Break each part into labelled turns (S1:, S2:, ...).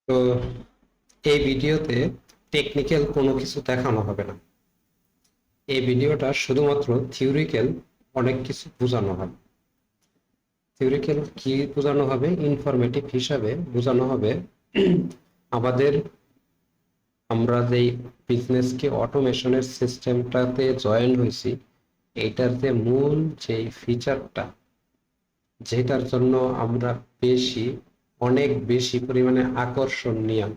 S1: তো এই ভিডিওতে টেকনিক্যাল কোনো কিছু দেখানো হবে না। এই ভিডিওটা শুধুমাত্র থিওরিক্যাল অনেক কিছু বোঝানো হবে। থিওরিক্যাল কি বোঝানো হবে? ইনফরমেটিভ হিসাবে বোঝানো হবে। আমাদের আমরা যেই বিজনেসকে অটোমেশনের সিস্টেমটাতে জয়েন হয়েছি, এইটার যে মূল যেই ফিচারটা, যেটার জন্য আমরা অনেক বেশি পরিমাণে আকর্ষণীয়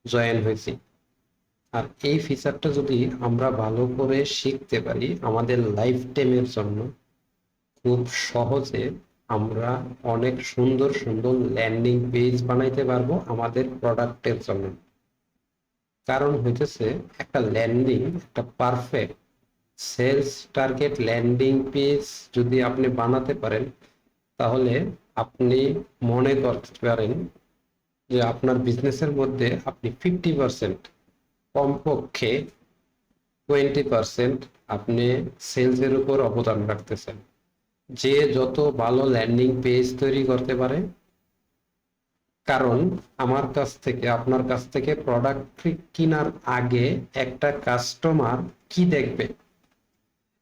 S1: জয়েন হয়েছি, আর এই ফিচারটা যদি আমরা ভালো করে শিখতে পারি, আমাদের লাইফ টাইমের জন্য খুব সহজে আমরা অনেক সুন্দর সুন্দর ল্যান্ডিং পেজ বানাইতে পারবো আমাদের প্রোডাক্টের জন্য। কারণ হইতেছে, একটা perfect sales target landing page যদি আপনি বানাতে পারেন, তাহলে আপনি মনে করতে পারেন যে আপনার বিজনেসের মধ্যে আপনি 50%, কমপক্ষে 20% আপনি সেলসের উপর অবদান রাখতেছেন। যে যত ভালো ল্যান্ডিং পেজ তৈরি করতে পারে, কারণ আপনার কাছ থেকে প্রোডাক্ট কেনার আগে একটা কাস্টমার কি দেখবে?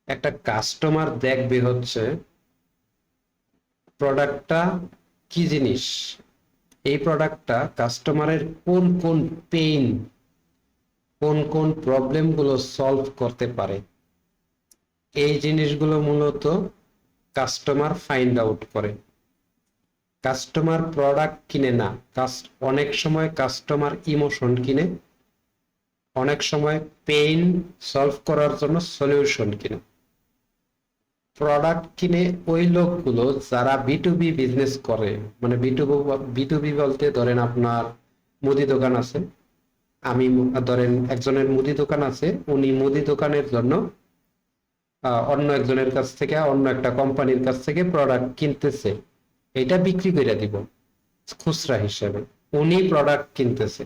S1: একটা কাস্টমার দেখবে হচ্ছে প্রোডাক্টটা কি জিনিস, এই প্রোডাক্টটা কাস্টমারের কোন কোন পেইন, কোন কোন প্রবলেম গুলো সলভ করতে পারে, এই জিনিসগুলো মূলত কাস্টমার ফাইন্ড আউট করে। কাস্টমার প্রোডাক্ট কিনে না, অনেক সময় কাস্টমার ইমোশন কিনে, অনেক সময় পেইন সলভ করার জন্য সলিউশন কিনে। প্রোডাক্ট কিনে ওই লোকগুলো যারা বিটুবি বিজনেস করে, মানে বিটুবি বলতে ধরেন আপনার মুদি দোকান আছে, ধরেন একজনের মুদি দোকান আছে, উনি মুদি দোকানের জন্য অন্য একজনের কাছ থেকে, অন্য একটা কোম্পানির কাছ থেকে প্রোডাক্ট কিনতেছে, এটা বিক্রি করে দিব খুচরা হিসেবে, উনি প্রোডাক্ট কিনতেছে।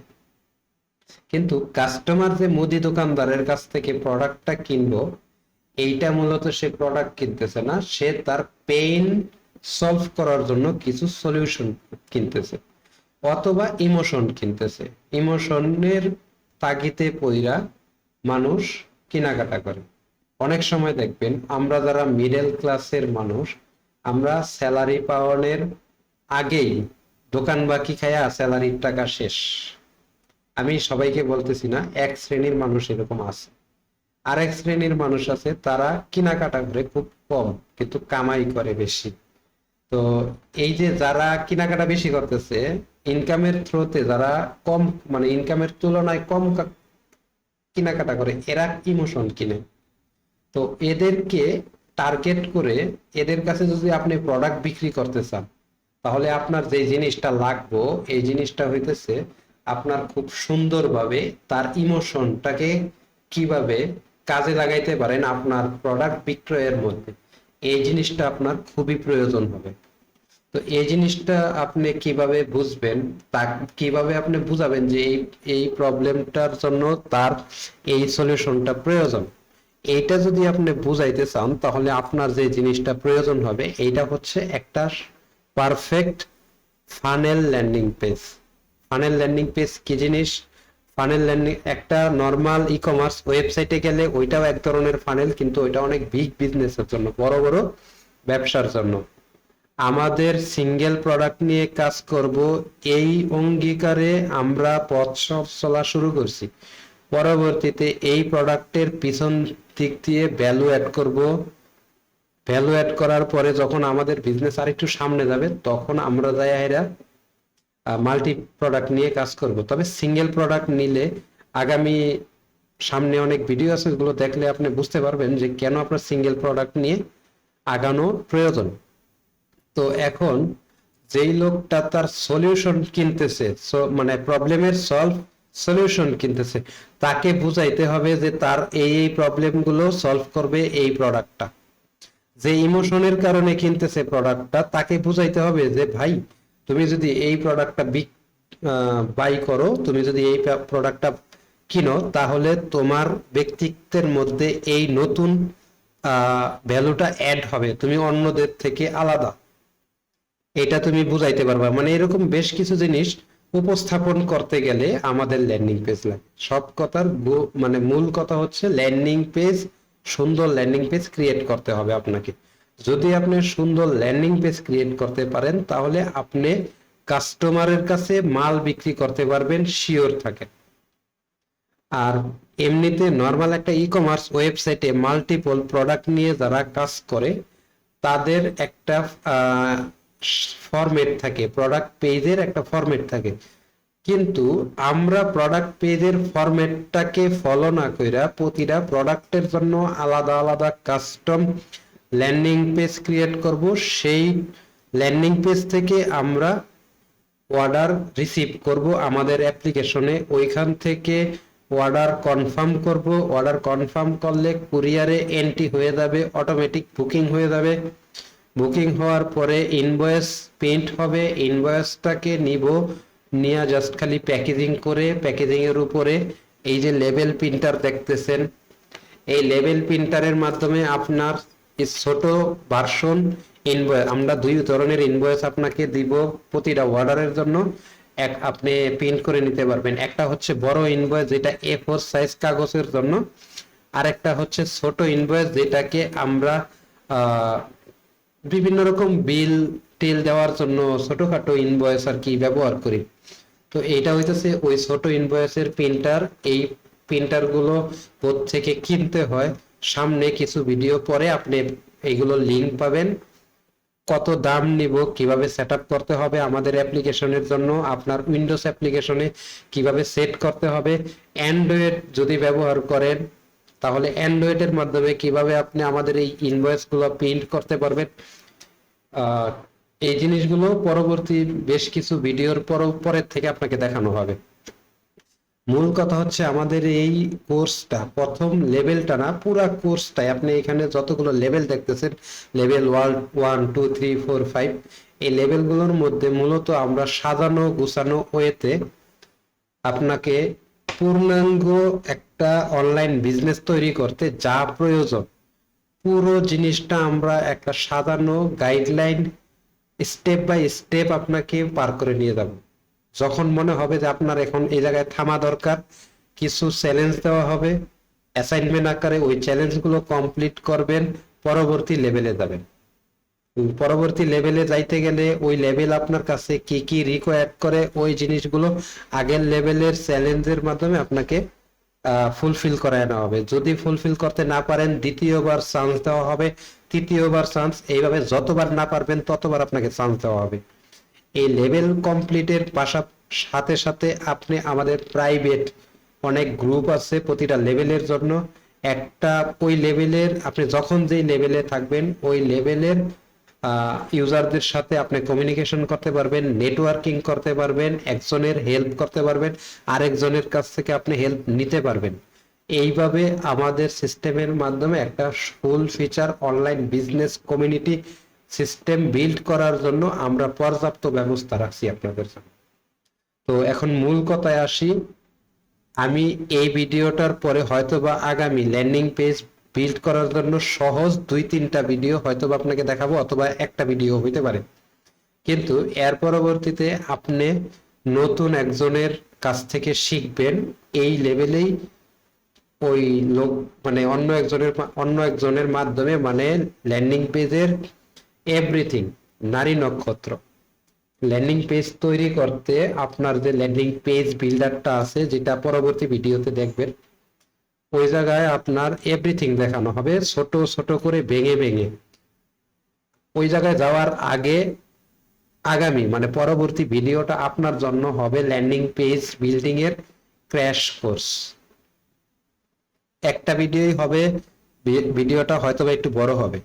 S1: কিন্তু কাস্টমার যে মুদি দোকানদারের কাছ থেকে প্রোডাক্টটা কিনবো, এইটা মূলত সে প্রোডাক্ট কিনতেছে না, সে তার পেইন সলভ করার জন্য কিছু সলিউশন কিনতেছে, অথবা ইমোশন কিনতেছে। ইমোশনের তাগিদে পইরা মানুষ কেনাকাটা করে। অনেক সময় দেখবেন, আমরা যারা মিডল ক্লাসের মানুষ, আমরা স্যালারি পাওয়ানোর আগেই দোকান বাকি খায়া স্যালারির টাকা শেষ। আমি সবাইকে বলতেছি না, এক শ্রেণীর মানুষ এরকম আছে। আরেক শ্রেণীর মানুষ আছে, তারা কেনাকাটা করে খুব কম কিন্তু কামাই করে বেশি। তো এই যে যারা কেনাকাটা বেশি করতেছে, ইনকামের থ্রোতে যারা কম, মানে ইনকামের তুলনায় কম কেনাকাটা করে, এরা ইমোশন কিনে। তো এদেরকে টার্গেট করে এদের কাছে যদি আপনি প্রোডাক্ট বিক্রি করতে চান, তাহলে আপনার যে জিনিসটা লাগবে, এই জিনিসটা হইতেছে আপনার খুব সুন্দরভাবে তার ইমোশনটাকে কিভাবে কাজে লাগাইতে পারেন আপনার প্রোডাক্ট বিক্রয়ের মধ্যে, এই জিনিসটা আপনার খুবই প্রয়োজন হবে। তো এই জিনিসটা আপনি কিভাবে বুঝবেন, তা কিভাবে আপনি বুঝাবেন যে এই এই প্রবলেমটার জন্য তার এই সলিউশনটা প্রয়োজন, এইটা যদি আপনি বুঝাইতে চান, তাহলে আপনার যে জিনিসটা প্রয়োজন হবে এইটা হচ্ছে একটা perfect funnel landing page. Funnel landing page কি জিনিস? ফানেল ল্যান্ডিং একটা নর্মাল ই কমার্স ওয়েবসাইটে গেলে ওইটাও এক ধরনের ফানেল, কিন্তু ওইটা অনেক বিগ বিজনেসের জন্য, বড় বড় ব্যবসার জন্য। আমাদের সিঙ্গেল প্রোডাক্ট নিয়ে কাজ করব, এই অঙ্গীকারে আমরা পথ চলা শুরু করছি। পরবর্তীতে এই প্রোডাক্টের পিছন দিক দিয়ে ভ্যালু অ্যাড করব। ভ্যালু অ্যাড করার পরে যখন আমাদের বিজনেস আর একটু সামনে যাবে, তখন আমরা যাই এরা মাল্টি প্রোডাক্ট নিয়ে কাজ করব। তবে সিঙ্গেল প্রোডাক্ট নিলে, আগামী সামনে অনেক ভিডিও আছে, যেগুলো দেখলে আপনি বুঝতে পারবেন যে কেন আপনার সিঙ্গেল প্রোডাক্ট নিয়ে আগানো প্রয়োজন। তো এখন যেই লোকটা তার সলিউশন কিনতেছে, মানে প্রবলেমের সলিউশন কিনতেছে, তাকে বুঝাইতে হবে যে তার এই এই প্রবলেম গুলো সলভ করবে এই প্রোডাক্টটা। যে ইমোশনের কারণে কিনতেছে প্রোডাক্টটা, তাকে বুঝাইতে হবে যে ভাই, তুমি যদি এই প্রোডাক্টটা বাই করো, তুমি যদি এই প্রোডাক্টটা কিনো, তাহলে তোমার ব্যক্তিত্বের মধ্যে এই নতুন ভ্যালুটা অ্যাড হবে, তুমি অন্যদের থেকে আলাদা, এটা তুমি বুঝাইতে পারবা। মানে এরকম বেশ কিছু জিনিস উপস্থাপন করতে গেলে আমাদের ল্যান্ডিং পেজ লাগে। সব কথার মানে মূল কথা হচ্ছে ল্যান্ডিং পেজ, সুন্দর ল্যান্ডিং পেজ ক্রিয়েট করতে হবে আপনাকে। যদি আপনি সুন্দর ল্যান্ডিং পেজ ক্রিয়েট করতে পারেন তাহলে আপনি কাস্টমারের কাছে মাল বিক্রি করতে পারবেন, শিওর থাকে। আর এমনিতে নর্মাল একটা ই কমার্স ওয়েবসাইটে মাল্টিপল প্রোডাক্ট নিয়ে যারা কাজ করে তাদের একটা ফরম্যাট থাকে, প্রোডাক্ট পেজের একটা ফরম্যাট থাকে। কিন্তু আমরা প্রোডাক্ট পেজের ফরম্যাটটাকে ফলো না কইরা প্রতিটা প্রোডাক্টের জন্য আলাদা আলাদা কাস্টম ল্যান্ডিং পেজ ক্রিয়েট করব। সেই ল্যান্ডিং পেজ থেকে আমরা অর্ডার রিসিভ করব আমাদের অ্যাপ্লিকেশনে, ওইখান থেকে অর্ডার কনফার্ম করব। অর্ডার কনফার্ম করলে কুরিয়ারে এন্ট্রি হয়ে যাবে, অটোমেটিক বুকিং হয়ে যাবে। বুকিং হওয়ার পরে ইনভয়েস প্রিন্ট হবে, ইনভয়েসটাকে নিব, নিয়ে জাস্ট খালি প্যাকেজিং করে প্যাকেজিং এর উপরে এই যে লেবেল প্রিন্টার দেখতেছেন, এই লেবেল প্রিন্টারের মাধ্যমে আপনার ছোট ভার্সন ইনভয়েস, আমরা দুই ধরনের ইনভয়েস আপনাকে দিব প্রতিটা অর্ডারের জন্য। এক আপনি প্রিন্ট করে নিতে পারবেন, একটা হচ্ছে বড় ইনভয়েস যেটা A4 সাইজ কাগজের জন্য, আর একটা হচ্ছে ছোট ইনভয়েস যেটাকে আমরা বিভিন্ন রকম বিল টিল দেওয়ার জন্য ছোটখাটো ইনভয়েস আর কি ব্যবহার করি। তো এইটা হইতেছে ওই ছোট ইনভয়েসের প্রিন্টার। এই প্রিন্টার গুলো থেকে কিনতে হয়, সামনে কিছু ভিডিও পরে আপনি এইগুলো লিংক পাবেন, কত দাম নিব, কিভাবে সেট আপ করতে হবে আমাদের অ্যাপ্লিকেশনের জন্য, আপনার উইন্ডোজ অ্যাপ্লিকেশনে কিভাবে সেট করতে হবে, অ্যান্ড্রয়েড যদি ব্যবহার করেন তাহলে অ্যান্ড্রয়েডের মাধ্যমে কিভাবে আপনি আমাদের এই ইনভয়েসগুলো প্রিন্ট করতে পারবেন। এই জিনিসগুলো পরবর্তী বেশ কিছু ভিডিওর পরের থেকে আপনাকে দেখানো হবে। মূল কথা হচ্ছে আমাদের এই কোর্সটা প্রথম লেভেলটা না, পুরা কোর্সটাই আপনি এখানে যতগুলো লেভেল দেখতেছেন, লেভেল 1 2 3 4 5, এই লেভেলগুলোর মধ্যে মূলত আমরা সাজানো গুছানো ওয়েতে আপনাকে পূর্ণাঙ্গ একটা অনলাইন বিজনেস তৈরি করতে যা প্রয়োজন পুরো জিনিসটা আমরা একটা সাজানো গাইডলাইন স্টেপ বাই স্টেপ আপনাকে পার করে নিয়ে যাব। যখন মনে হবে যে আপনার এখন এই জায়গায় থামা দরকার, কিছু চ্যালেঞ্জ দেওয়া হবে অ্যাসাইনমেন্ট আকারে, ওই চ্যালেঞ্জগুলো কমপ্লিট করবেন, পরবর্তী লেভেলে যাবেন। পরবর্তী লেভেলে যাইতে গেলে ওই লেভেল আপনার কাছে কি কি রিকোয়ার্ড করে ওই জিনিসগুলো আগের লেভেলের চ্যালেঞ্জের মাধ্যমে আপনাকে ফুলফিল করায় নেওয়া হবে। যদি ফুলফিল করতে না পারেন দ্বিতীয়বার চান্স দেওয়া হবে, তৃতীয়বার চান্স, এইভাবে যতবার না পারবেন ততবার আপনাকে চান্স দেওয়া হবে। এই লেভেল কমপ্লিটের সাথে সাথে আপনি আমাদের প্রাইভেট অনেক গ্রুপ আছে প্রতিটা লেভেলের জন্য। একটা ওই লেভেলের আপনি যখন যেই লেভেলে থাকবেন ওই লেভেলের ইউজারদের সাথে আপনি কমিউনিকেশন করতে পারবেন, নেটওয়ার্কিং করতে পারবেন, একজনের হেল্প করতে পারবেন, আরেকজনের কাছ থেকে আপনি হেল্প নিতে পারবেন। এইভাবে আমাদের সিস্টেমের মাধ্যমে একটা ফুল feature online business community system build করার জন্য আমরা পর্যাপ্ত ব্যবস্থা রাখছি আপনাদের জন্য। তো এখন মূল কথায় আসি, আমি এই ভিডিওটার পরে হয়তোবা আগামী ল্যান্ডিং পেজ বিল্ড করার জন্য সহজ 2-3টা ভিডিও হয়তোবা আপনাকে দেখাবো, অথবা একটা ভিডিও হইতে পারে। কিন্তু এর পরবর্তীতে আপনি নতুন একজনের কাছ থেকে শিখবেন এই লেভেলেই, ওই লোক মানে অন্য একজনের মাধ্যমে, মানে ল্যান্ডিং পেজের এভরিথিং নারী নক্ষত্র ল্যান্ডিং পেজ তৈরি করতে আপনার যে ল্যান্ডিং পেজ বিল্ডারটা আছে যেটা পরবর্তী ভিডিওতে দেখবেন, ওই জায়গায় আপনার এভরিথিং দেখানো হবে ছোট ছোট করে ভেঙে ভেঙে। ওই জায়গায় যাওয়ার আগে আগামী মানে পরবর্তী ভিডিওটা আপনার জন্য হবে ল্যান্ডিং পেজ বিল্ডিং এর ক্র্যাশ কোর্স। একটা ভিডিওই হবে, ভিডিওটা হয়তো একটু বড় হবে,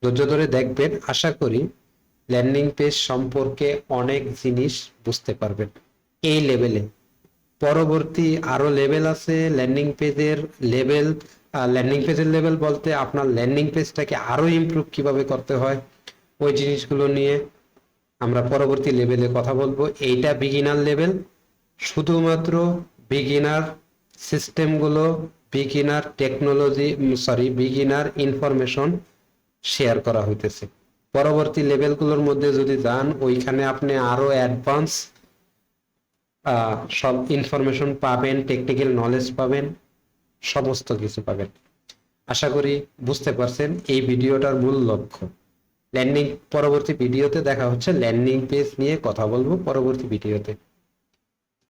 S1: ধৈর্য ধরে দেখবেন। আশা করি ল্যান্ডিং পেজ সম্পর্কে অনেক জিনিস বুঝতে পারবেন এই লেভেলে। পরবর্তী আরো লেভেল আছে ল্যান্ডিং পেজের লেভেল। ল্যান্ডিং পেজের লেভেল বলতে আপনার ল্যান্ডিং পেজটাকে আরো ইমপ্রুভ কিভাবে করতে হয় ওই জিনিসগুলো নিয়ে আমরা পরবর্তী লেভেলে কথা বলবো। এইটা বিগিনার লেভেল, শুধুমাত্র বিগিনার সিস্টেমগুলো, beginner technology, beginner information share করা হইতেছে। পরবর্তী লেভেলগুলোর মধ্যে যদি যান ওইখানে আপনি আরো অ্যাডভান্স সব ইনফরমেশন পাবেন, টেকনিক্যাল নলেজ পাবেন, সমস্ত কিছু পাবেন। আশা করি বুঝতে পারছেন এই ভিডিওটার মূল লক্ষ্য। পরবর্তী ভিডিওতে দেখা হচ্ছে, ল্যান্ডিং পেজ নিয়ে কথা বলবো পরবর্তী ভিডিওতে।